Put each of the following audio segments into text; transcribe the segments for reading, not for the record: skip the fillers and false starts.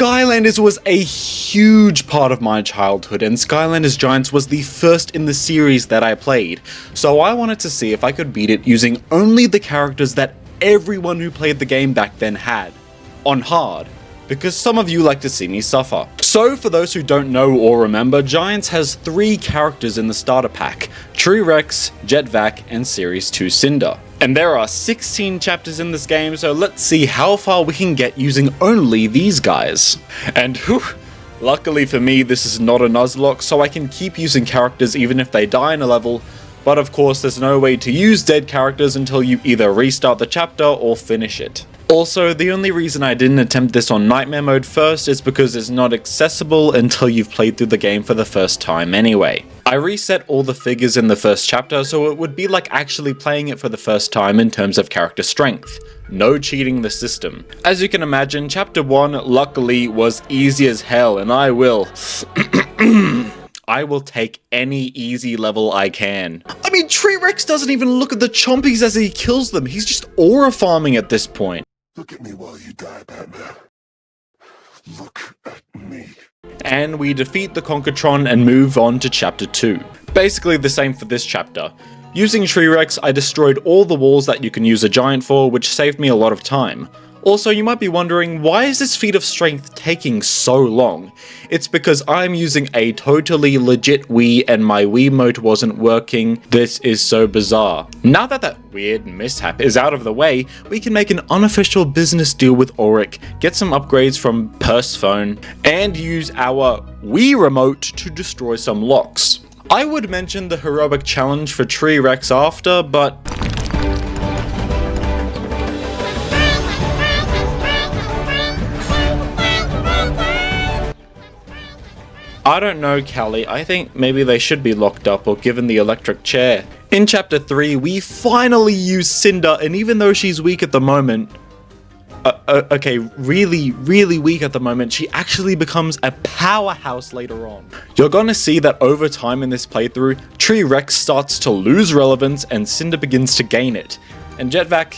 Skylanders was a huge part of my childhood, and Skylanders Giants was the first in the series that I played, so I wanted to see if I could beat it using only the characters that everyone who played the game back then had, on hard, because some of you like to see me suffer. So for those who don't know or remember, Giants has 3 characters in the starter pack: T-Rex, Jetvac, and Series 2 Cinder. And there are 16 chapters in this game, so let's see how far we can get using only these guys. And whew, luckily for me, this is not a Nuzlocke, so I can keep using characters even if they die in a level, but of course there's no way to use dead characters until you either restart the chapter or finish it. Also, the only reason I didn't attempt this on Nightmare mode first is because it's not accessible until you've played through the game for the first time anyway. I reset all the figures in the first chapter, so it would be like actually playing it for the first time in terms of character strength. No cheating the system. As you can imagine, chapter 1 luckily was easy as hell, and I will take any easy level I can. I mean, T-Rex doesn't even look at the chompies as he kills them, he's just aura farming at this point. Look at me while you die, Batman. Look at me. And we defeat the Concatron and move on to chapter 2. Basically the same for this chapter. Using T-Rex, I destroyed all the walls that you can use a giant for, which saved me a lot of time. Also, you might be wondering, why is this feat of strength taking so long? It's because I'm using a totally legit Wii and my Wiimote wasn't working. This is so bizarre. Now that that weird mishap is out of the way, we can make an unofficial business deal with Auric, get some upgrades from Purse Phone, and use our Wii remote to destroy some locks. I would mention the heroic challenge for T-Rex after, but I don't know, Callie, I think maybe they should be locked up or given the electric chair. In chapter 3, we finally use Cinder, and even though she's weak at the moment, really weak at the moment, she actually becomes a powerhouse later on. You're gonna see that over time in this playthrough, T-Rex starts to lose relevance and Cinder begins to gain it. And Jetvac,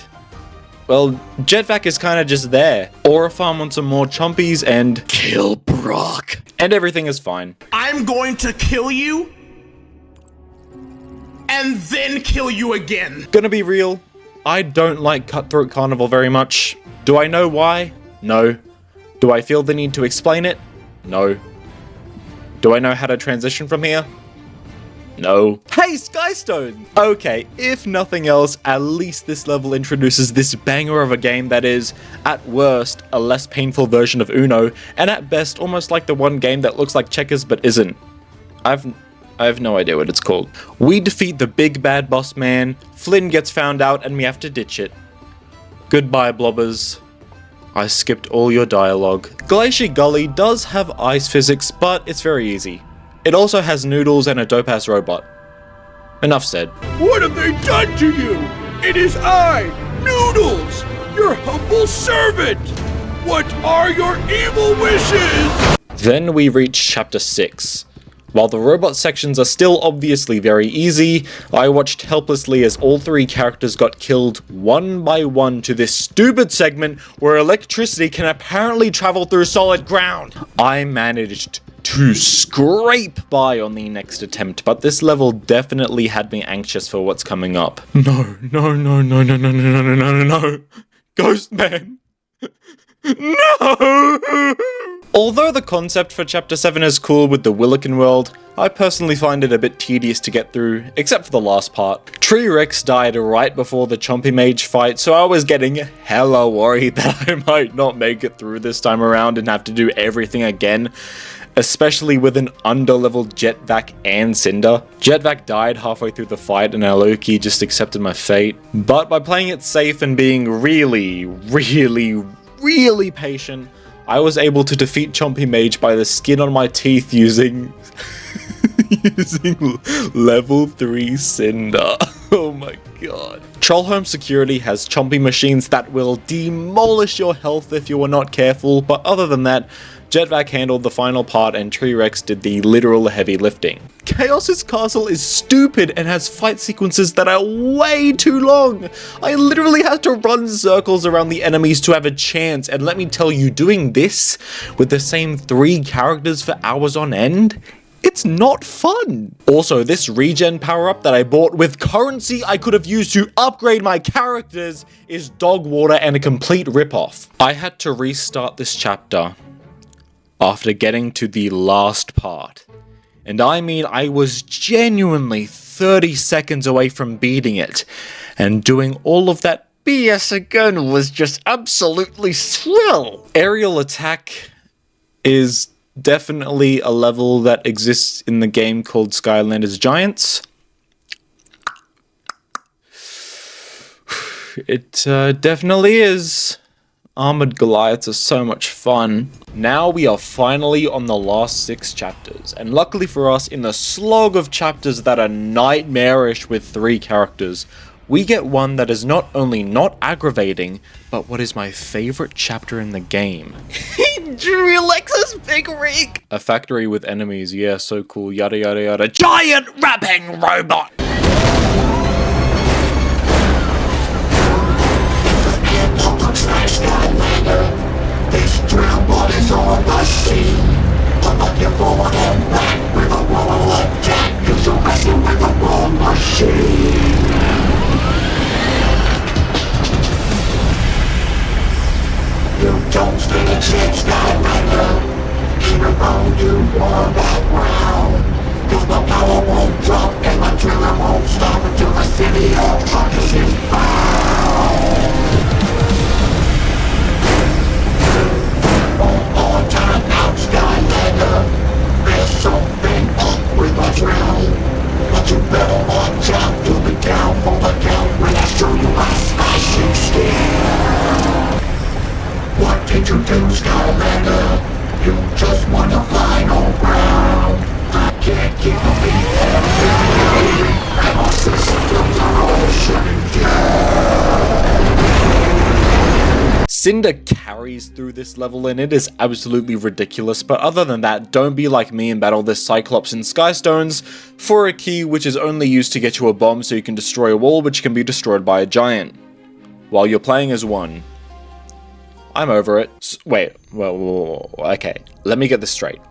well, Jetvac is kinda just there. Aura farm on some more chompies and kill Brock. And everything is fine. I'm going to kill you, and then kill you again. Gonna be real, I don't like Cutthroat Carnival very much. Do I know why? No. Do I feel the need to explain it? No. Do I know how to transition from here? No. Hey, Skystone! Okay, if nothing else, at least this level introduces this banger of a game that is, at worst, a less painful version of Uno, and at best, almost like the one game that looks like checkers but isn't. I have no idea what it's called. We defeat the big bad boss man, Flynn gets found out, and we have to ditch it. Goodbye, blobbers. I skipped all your dialogue. Glacier Gully does have ice physics, but it's very easy. It also has noodles and a dope-ass robot. Enough said. What have they done to you? It is I, Noodles, your humble servant. What are your evil wishes? Then we reach chapter 6. While the robot sections are still obviously very easy, I watched helplessly as all 3 characters got killed one by one to this stupid segment where electricity can apparently travel through solid ground. I managed to scrape by on the next attempt, but this level definitely had me anxious for what's coming up. No. Ghost Man. No! Although the concept for chapter 7 is cool with the Willikin world, I personally find it a bit tedious to get through, except for the last part. T-Rex died right before the Chompy Mage fight, so I was getting hella worried that I might not make it through this time around and have to do everything again. Especially with an under-leveled Jetvac and Cinder. Jetvac died halfway through the fight and Aoki just accepted my fate. But by playing it safe and being really patient, I was able to defeat Chompy Mage by the skin on my teeth using level 3 Cinder. Oh my god. god. Trollhome Security has chompy machines that will demolish your health if you are not careful, but other than that, Jetvac handled the final part and T-Rex did the literal heavy lifting. Chaos's castle is stupid and has fight sequences that are way too long. I literally had to run circles around the enemies to have a chance, and let me tell you, doing this with the same 3 characters for hours on end, it's not fun. Also, this regen power-up that I bought with currency I could have used to upgrade my characters is dog water and a complete ripoff. I had to restart this chapter after getting to the last part. And I mean, I was genuinely 30 seconds away from beating it, and doing all of that BS again was just absolutely thrill. Aerial attack is definitely a level that exists in the game called Skylanders Giants. It definitely is. Armored Goliaths are so much fun. Now we are finally on the last 6 chapters, and luckily for us, in the slog of chapters that are nightmarish with 3 characters, we get one that is not only not aggravating, but what is my favorite chapter in the game. He drew Alexa's big rig! A factory with enemies, yeah, so cool, yada yada yada. Giant rapping robot! This drill body's on the scene. I'm looking forward and back with a wall attack. Cause you're messing with the wrong machine. You don't stand a chance, Skylander. Even though you won that round. Cause my power won't drop and my driller won't stop until the city of Arcus is found. Time out, Skylander. There's something up with my drill, but you better watch out. You'll be down for the count when I show you my smashing skill. What did you do, Skylander? You just want the final round. I can't keep a beat and my systems are all shutting down. Cinder carries through this level and it is absolutely ridiculous, but other than that, don't be like me and battle this Cyclops in Skystones for a key which is only used to get you a bomb so you can destroy a wall which can be destroyed by a giant. While you're playing as one. I'm over it. Wait, well, okay, let me get this straight.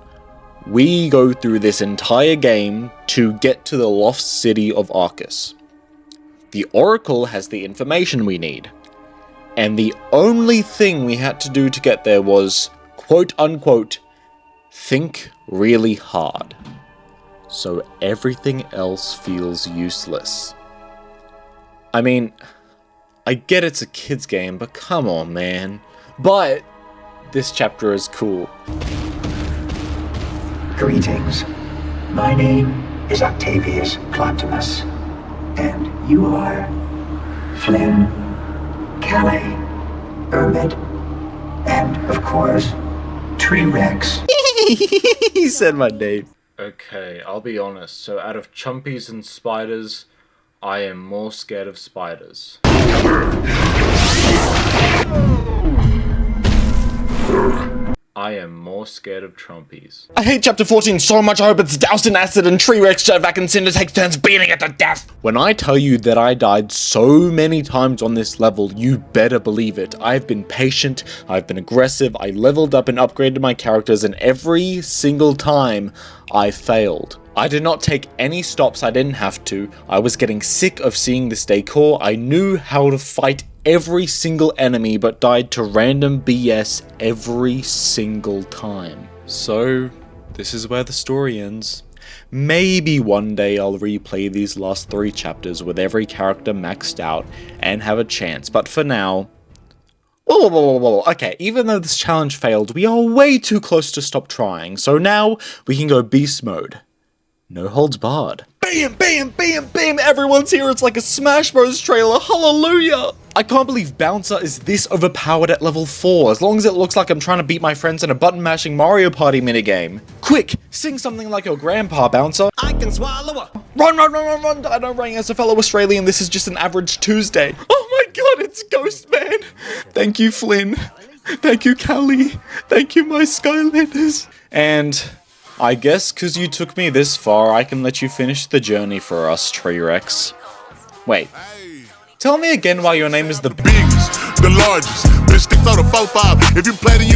We go through this entire game to get to the lost city of Arcus. The Oracle has the information we need. And the only thing we had to do to get there was, quote unquote, think really hard. So everything else feels useless. I mean, I get it's a kid's game, but come on, man. But this chapter is cool. Greetings. My name is Octavius Cloptimus, and you are Flynn, Calais, Ermid, and, of course, T-Rex. He said my name. Okay, I'll be honest. So out of chumpies and spiders, I am more scared of spiders. I am more scared of Trumpies. I hate chapter 14 so much I hope it's doused in acid and T-Rex, Jetvac, and Cinder takes turns beating it to death. When I tell you that I died so many times on this level, you better believe it. I've been patient, I've been aggressive, I leveled up and upgraded my characters, and every single time I failed. I did not take any stops I didn't have to. I was getting sick of seeing this decor. I knew how to fight every single enemy but died to random BS every single time. So, this is where the story ends. Maybe one day I'll replay these last 3 chapters with every character maxed out and have a chance, but for now... Whoa, okay, even though this challenge failed, we are way too close to stop trying, so now we can go beast mode. No holds barred. bam, bam, bam, bam, everyone's here. It's like a Smash Bros trailer. Hallelujah. I can't believe Bouncer is this overpowered at level 4, as long as it looks like I'm trying to beat my friends in a button-mashing Mario Party minigame. Quick, sing something like your grandpa, Bouncer. I can swallow a... Run, run, run, run, run! I know, running as a fellow Australian, this is just an average Tuesday. Oh my god, it's Ghost Man! Thank you, Flynn. Thank you, Callie. Thank you, my Skylanders. And I guess because you took me this far, I can let you finish the journey for us, Tree-Rex. Wait. Tell me again why your name is the biggest, the largest. Bitch, sticks out of 4-5. If you play, then you